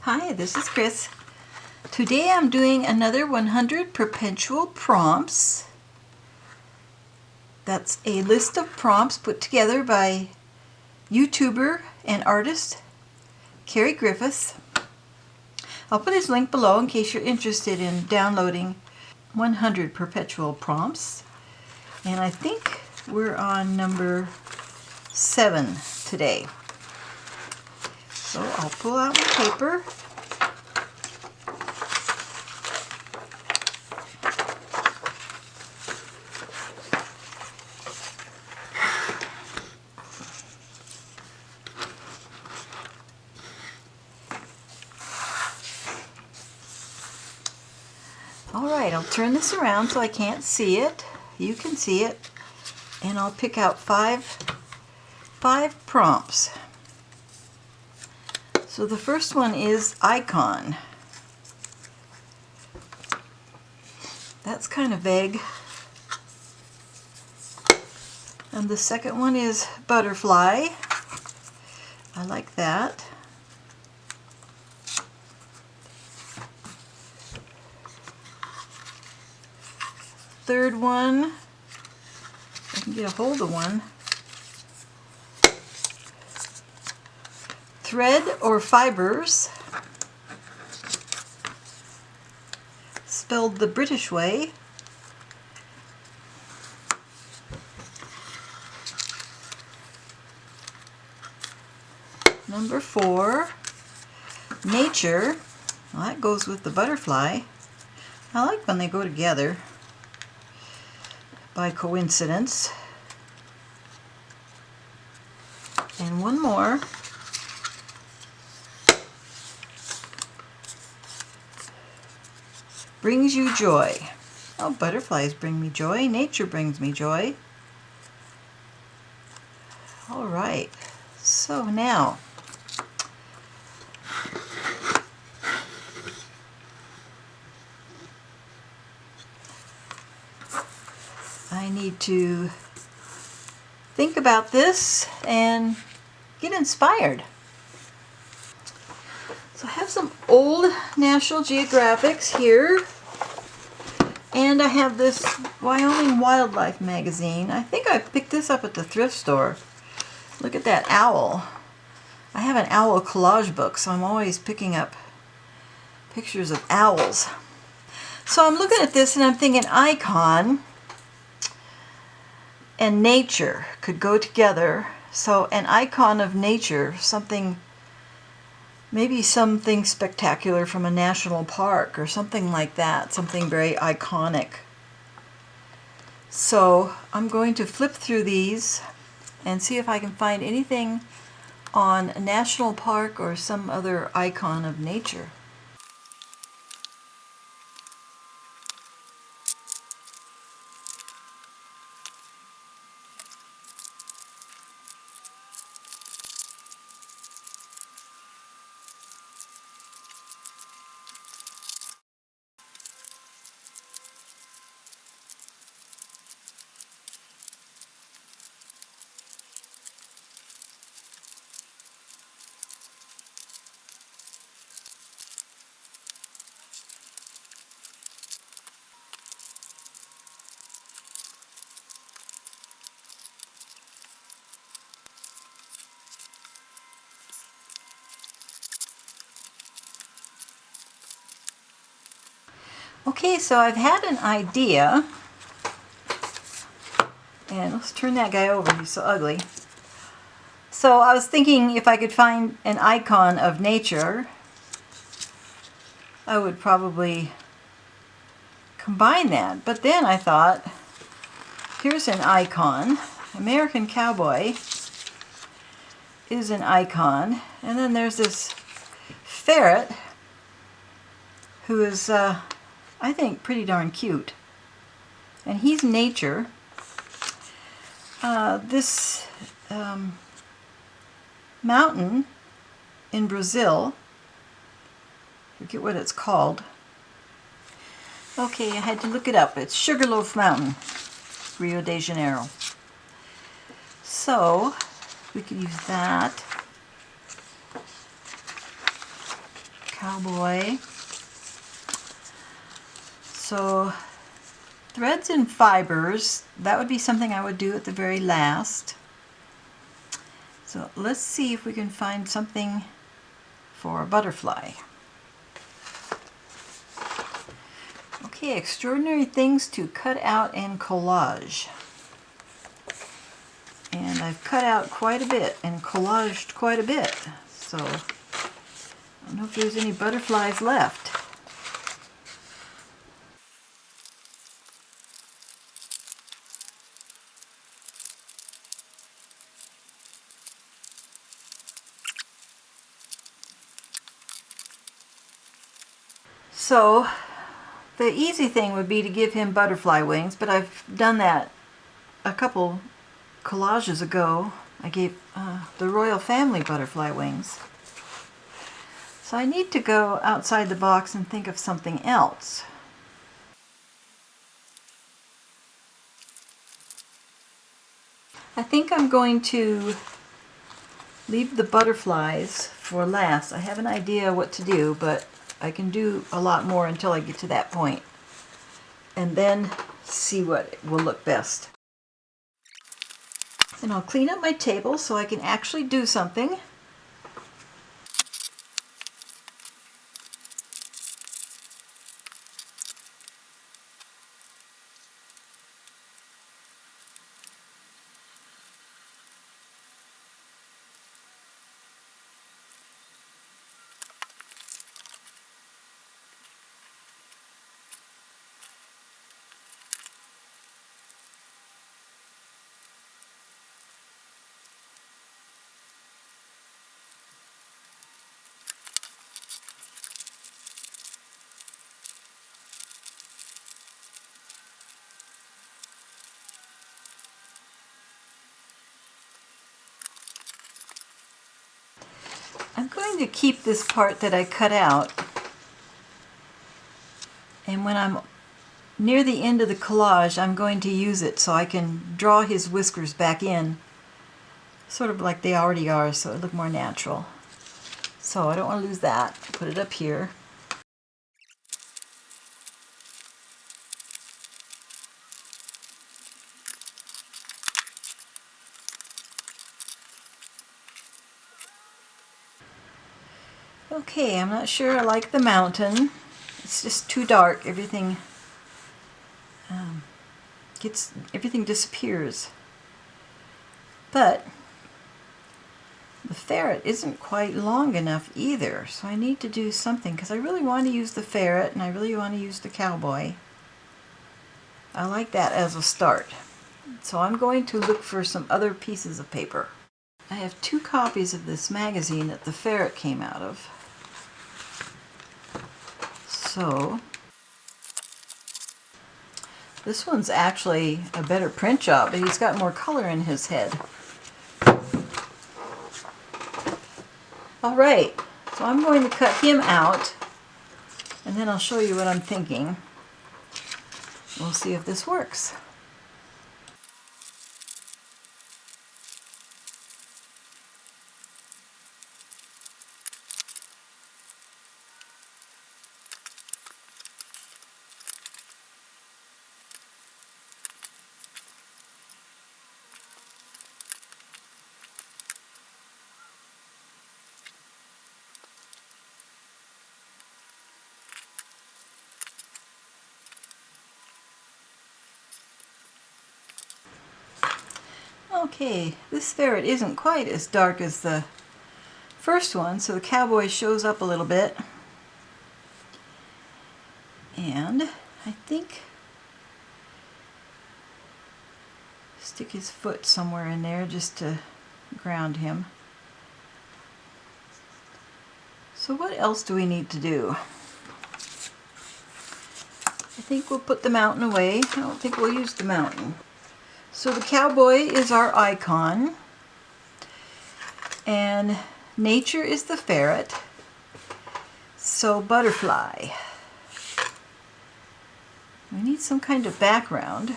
Hi, this is Chris. Today I'm doing another 100 perpetual prompts. That's a list of prompts put together by YouTuber and artist Ceri Griffith. I'll put his link below in case you're interested in downloading 100 perpetual prompts. And I think we're on number 7 today. So I'll pull out my paper. Alright, I'll turn this around so I can't see it. You can see it. And I'll pick out five prompts. So the first one is icon. That's kind of vague. And the second one is butterfly. I like that. Third one, if I can get a hold of one. Thread or fibers, spelled the British way. Number 4, nature. Well, that goes with the butterfly. I like when they go together by coincidence. And one more. Brings you joy. Oh, butterflies bring me joy. Nature brings me joy. All right. So now, I need to think about this and get inspired. So I have some old National Geographics here, and I have this Wyoming Wildlife magazine. I think I picked this up at the thrift store. Look at that owl. I have an owl collage book, so I'm always picking up pictures of owls. So I'm looking at this and I'm thinking icon and nature could go together. So an icon of nature, something, maybe something spectacular from a national park or something like that, something very iconic. So I'm going to flip through these and see if I can find anything on a national park or some other icon of nature. Okay, so I've had an idea, and let's turn that guy over, he's so ugly. So I was thinking if I could find an icon of nature, I would probably combine that. But then I thought, here's an icon. American cowboy is an icon. And then there's this ferret who is, I think, pretty darn cute. And he's nature. This mountain in Brazil, I forget what it's called. Okay, I had to look it up. It's Sugarloaf Mountain, Rio de Janeiro. So we could use that. cowboy. So threads and fibers, that would be something I would do at the very last. So let's see if we can find something for a butterfly. Okay, extraordinary things to cut out and collage. And I've cut out quite a bit and collaged quite a bit. So I don't know if there's any butterflies left. So the easy thing would be to give him butterfly wings, but I've done that a couple collages ago. I gave the royal family butterfly wings. So I need to go outside the box and think of something else. I think I'm going to leave the butterflies for last. I have an idea what to do, but I can do a lot more until I get to that point, and then see what will look best. And I'll clean up my table so I can actually do something. I'm going to keep this part that I cut out, and when I'm near the end of the collage I'm going to use it so I can draw his whiskers back in, sort of like they already are, so it look more natural. So I don't want to lose that. Put it up here. Okay, I'm not sure I like the mountain. It's just too dark. Everything disappears. But the ferret isn't quite long enough either, so I need to do something because I really want to use the ferret and I really want to use the cowboy. I like that as a start. So I'm going to look for some other pieces of paper. I have 2 copies of this magazine that the ferret came out of. So this one's actually a better print job, but he's got more color in his head. Alright, so I'm going to cut him out, and then I'll show you what I'm thinking. We'll see if this works. Okay, this ferret isn't quite as dark as the first one, so the cowboy shows up a little bit. And I think stick his foot somewhere in there just to ground him. So what else do we need to do? I think we'll put the mountain away. I don't think we'll use the mountain. So the cowboy is our icon, and nature is the ferret, so butterfly. We need some kind of background.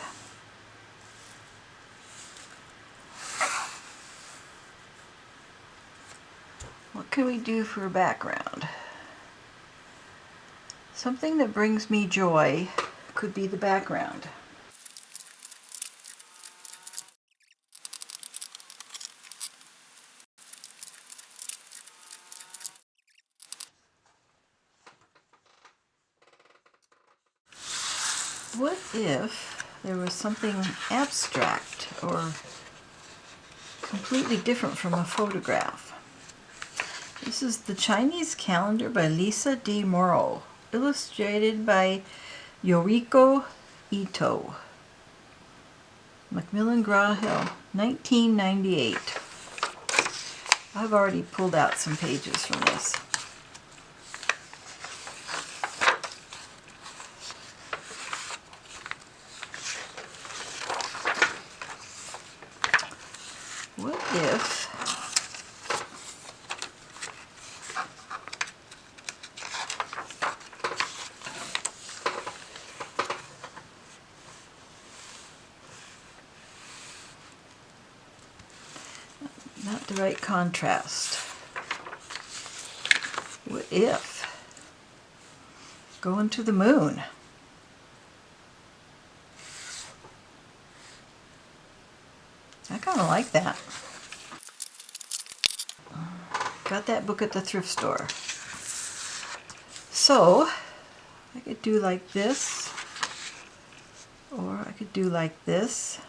What can we do for a background? Something that brings me joy could be the background. What if there was something abstract or completely different from a photograph? This is the Chinese calendar by Lisa D. Morrow, illustrated by Yoriko Ito. Macmillan Grahill, 1998. I've already pulled out some pages from this. What if not the right contrast? What if going to the moon? I kind of like that. Got that book at the thrift store. So I could do like this, or I could do like this.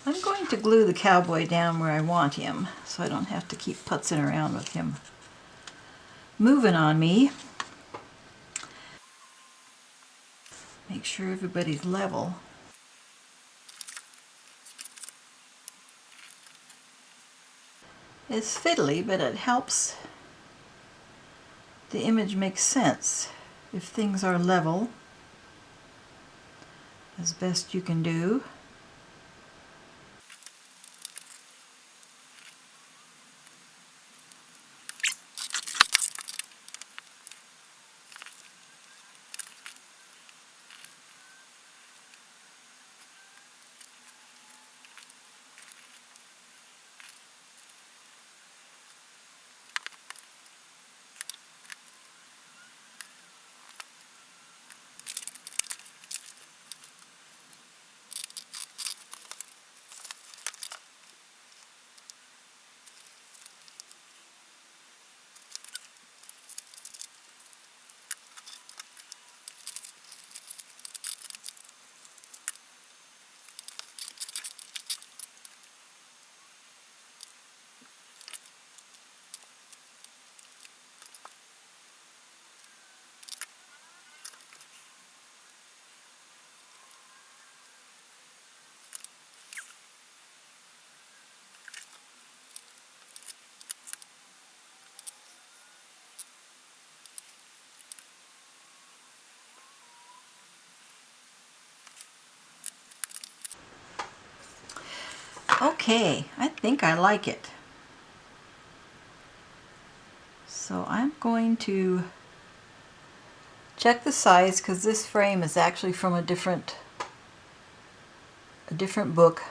I'm going to glue the cowboy down where I want him, so I don't have to keep putzing around with him moving on me. Make sure everybody's level. It's fiddly, but it helps the image make sense if things are level as best you can do. Okay, I think I like it. So I'm going to check the size, because this frame is actually from a different book.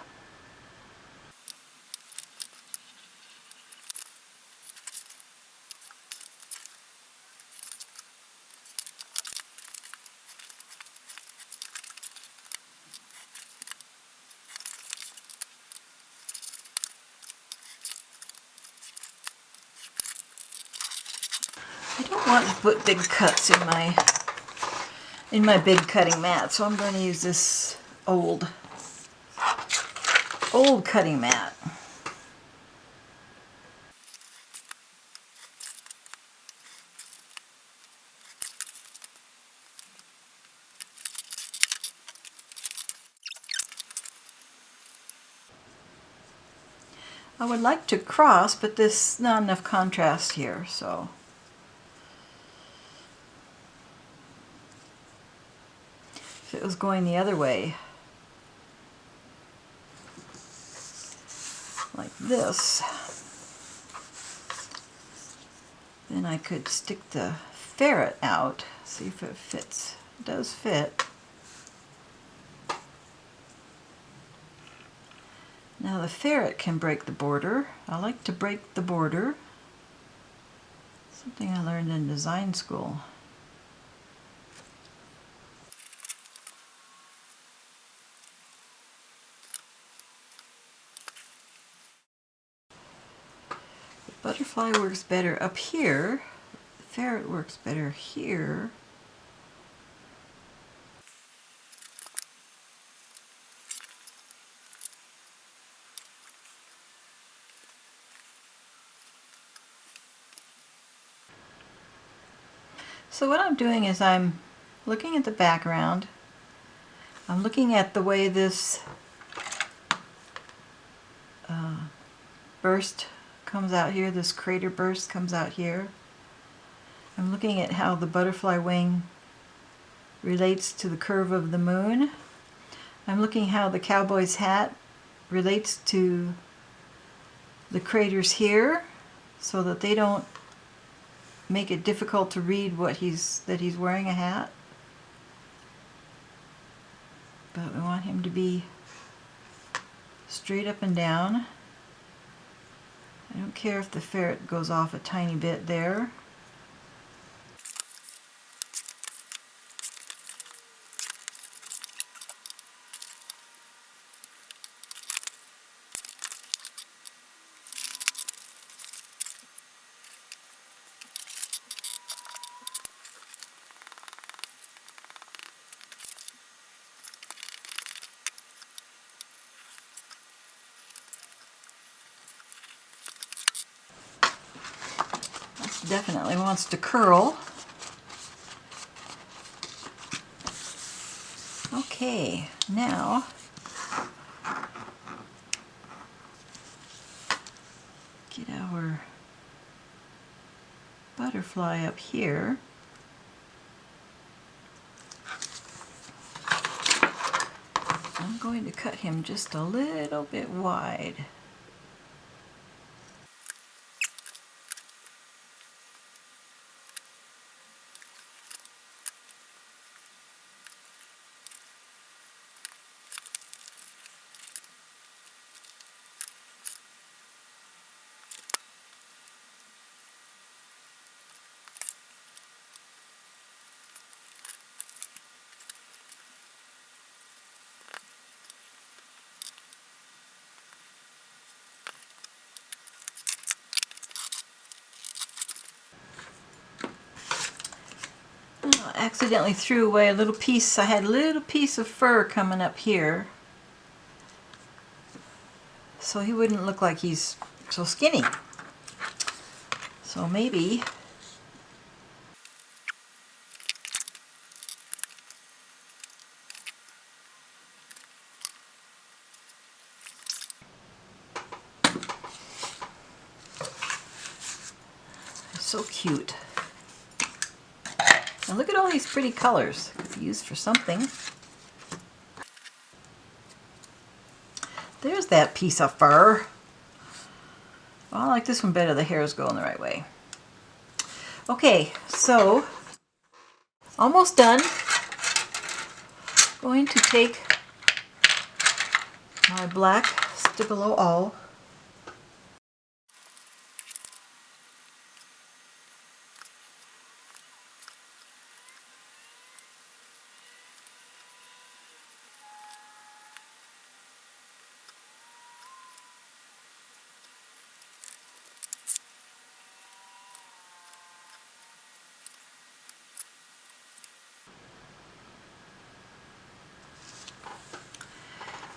I don't want to put big cuts in my big cutting mat, so I'm going to use this old cutting mat. I would like to cross, but there's not enough contrast here, so. If it was going the other way, like this, then I could stick the ferret out, see if it fits. It does fit. Now the ferret can break the border. I like to break the border. Something I learned in design school. The butterfly works better up here. The ferret works better here. So what I'm doing is I'm looking at the background. I'm looking at the way this burst comes out here, this crater burst comes out here. I'm looking at how the butterfly wing relates to the curve of the moon. I'm looking how the cowboy's hat relates to the craters here so that they don't make it difficult to read that he's wearing a hat. But we want him to be straight up and down. I don't care if the ferret goes off a tiny bit there. Definitely wants to curl. Okay, now get our butterfly up here. I'm going to cut him just a little bit wide. I accidentally threw away a little piece. I had a little piece of fur coming up here, so he wouldn't look like he's so skinny. So maybe so cute. And look at all these pretty colors. Could be used for something. There's that piece of fur. Well, I like this one better. The hair's going the right way. Okay, so almost done. Going to take my black Stabilo All.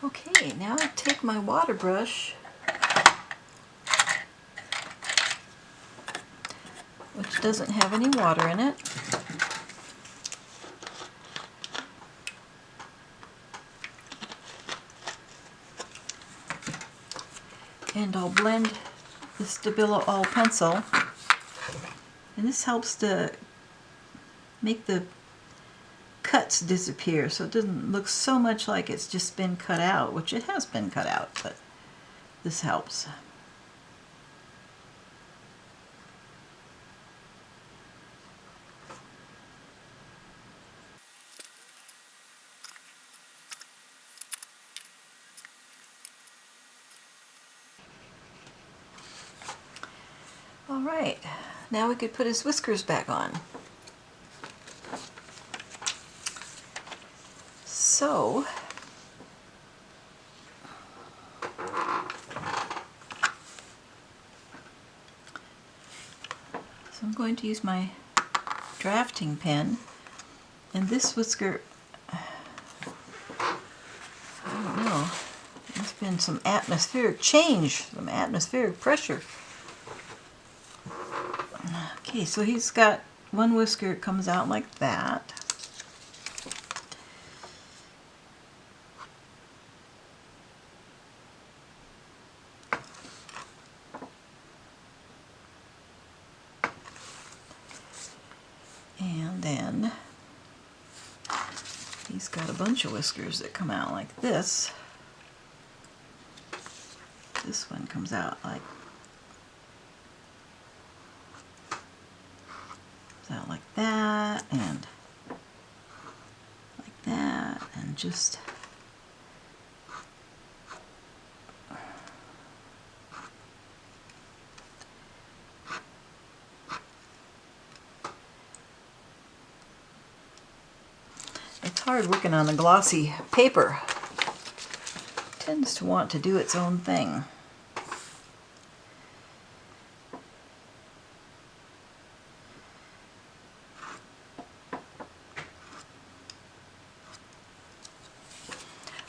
Okay, now I take my water brush, which doesn't have any water in it, and I'll blend the Stabilo All pencil, and this helps to make the cuts disappear so it doesn't look so much like it's just been cut out, which it has been cut out, but this helps. All right, now we could put his whiskers back on. So I'm going to use my drafting pen, and this whisker, I don't know, there's been some atmospheric change, some atmospheric pressure. Okay, so he's got one whisker, it comes out like that. And then he's got a bunch of whiskers that come out like this. This one comes out like that, and like that, and just it's hard working on a glossy paper. It tends to want to do its own thing.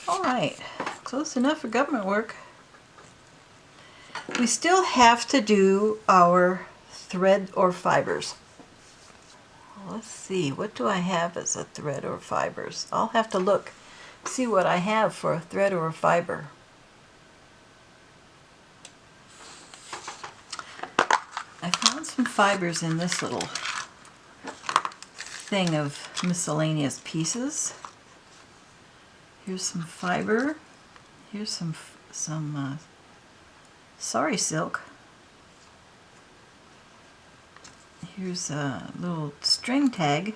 All right, close enough for government work. We still have to do our thread or fibers. Let's see, what do I have as a thread or fibers? I'll have to look, see what I have for a thread or a fiber. I found some fibers in this little thing of miscellaneous pieces. Here's some fiber. Here's some sari silk. Here's a little string tag.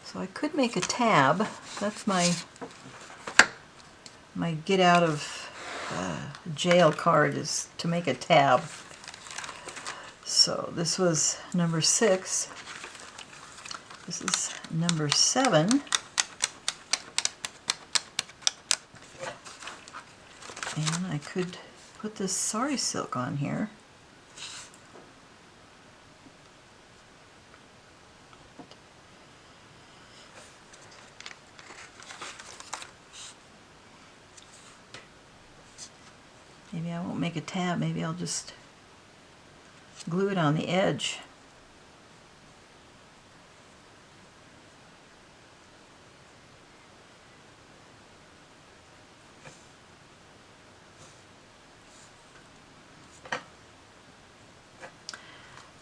So I could make a tab. That's my get out of jail card, is to make a tab. So this was number 6. This is number 7. And I could put this sari silk on here. Maybe I won't make a tab, maybe I'll just glue it on the edge.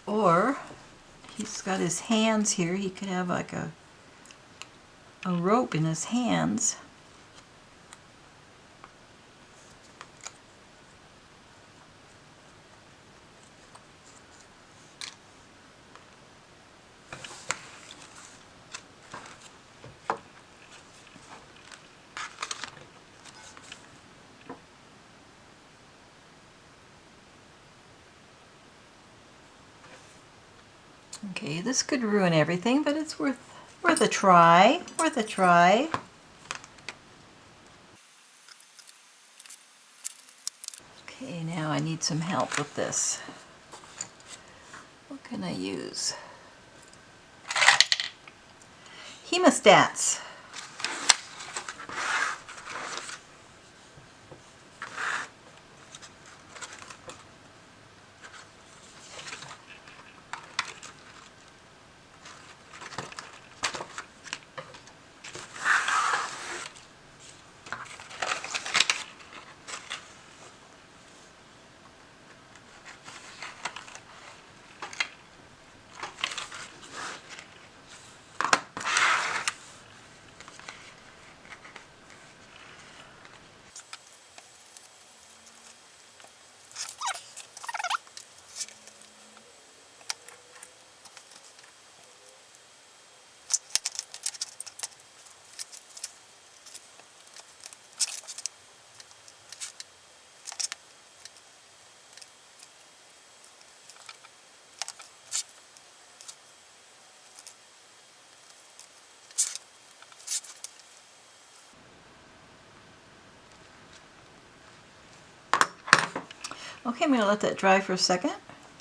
Or he's got his hands here, he could have like a rope in his hands. Okay, this could ruin everything, but it's worth a try. Worth a try. Okay, now I need some help with this. What can I use? Hemostats. Okay, I'm going to let that dry for a second,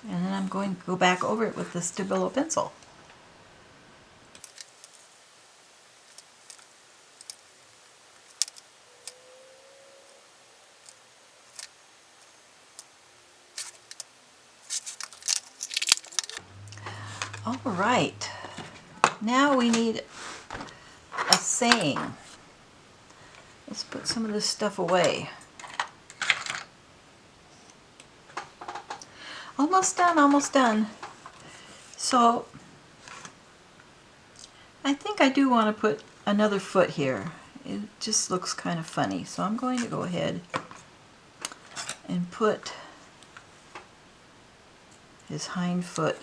and then I'm going to go back over it with the Stabilo pencil. All right, now we need a saying. Let's put some of this stuff away. Almost done, almost done. So I think I do want to put another foot here. It just looks kind of funny. So I'm going to go ahead and put his hind foot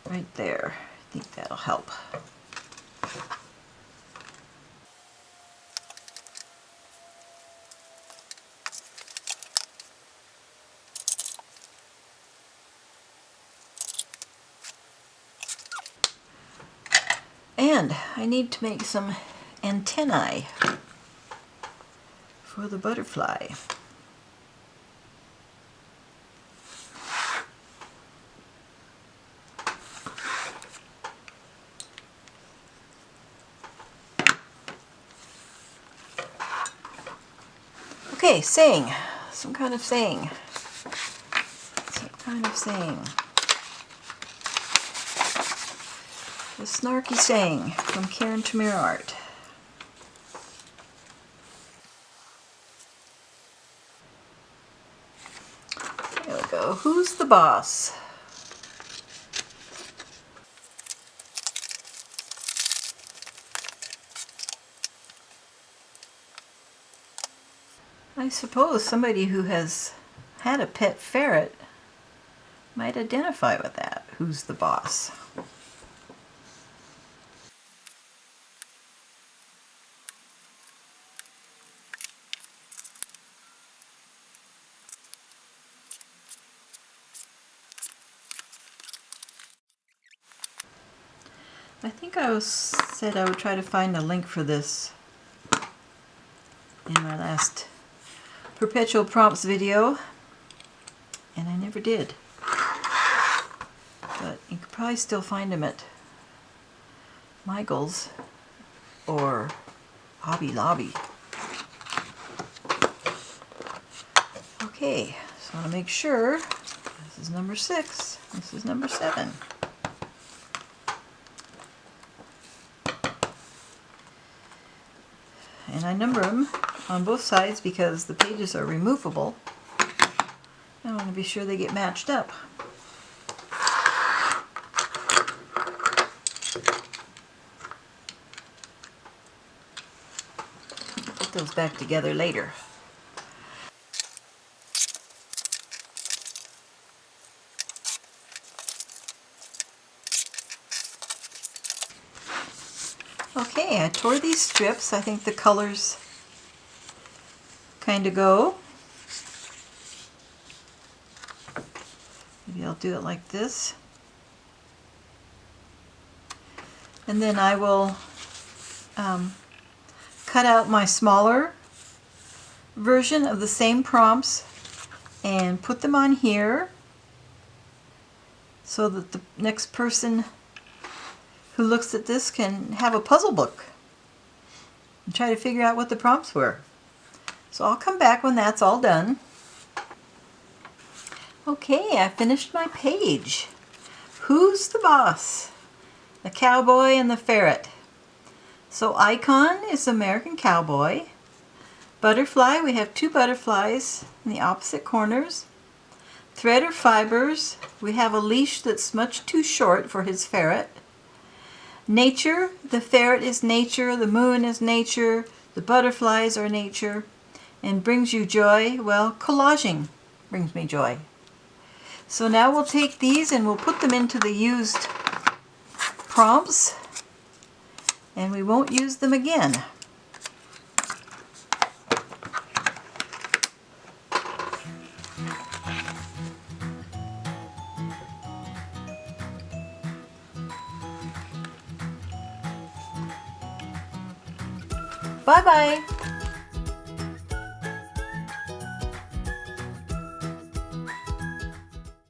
right there. I think that'll help. And I need to make some antennae for the butterfly. Okay, saying. Some kind of saying. Some kind of saying. The snarky saying from Karin Tamir Art. There we go. Who's the boss? I suppose somebody who has had a pet ferret might identify with that. Who's the boss? I think I said I would try to find a link for this in my last Perpetual Prompts video, and I never did. But you could probably still find them at Michael's or Hobby Lobby. Okay, so I want to make sure this is number 6, this is number 7. And I number them on both sides because the pages are removable. I want to be sure they get matched up. Put those back together later. Okay, I tore these strips. I think the colors kind of go. Maybe I'll do it like this. And then I will cut out my smaller version of the same prompts and put them on here so that the next person who looks at this can have a puzzle book and try to figure out what the prompts were. So I'll come back when that's all done. Okay, I finished my page. Who's the boss? The cowboy and the ferret. So icon is American cowboy. Butterfly, we have 2 butterflies in the opposite corners. Thread or fibers, we have a leash that's much too short for his ferret. Nature, the ferret is nature, the moon is nature, the butterflies are nature. And brings you joy, well, collaging brings me joy. So now we'll take these and we'll put them into the used prompts, and we won't use them again. Bye-bye.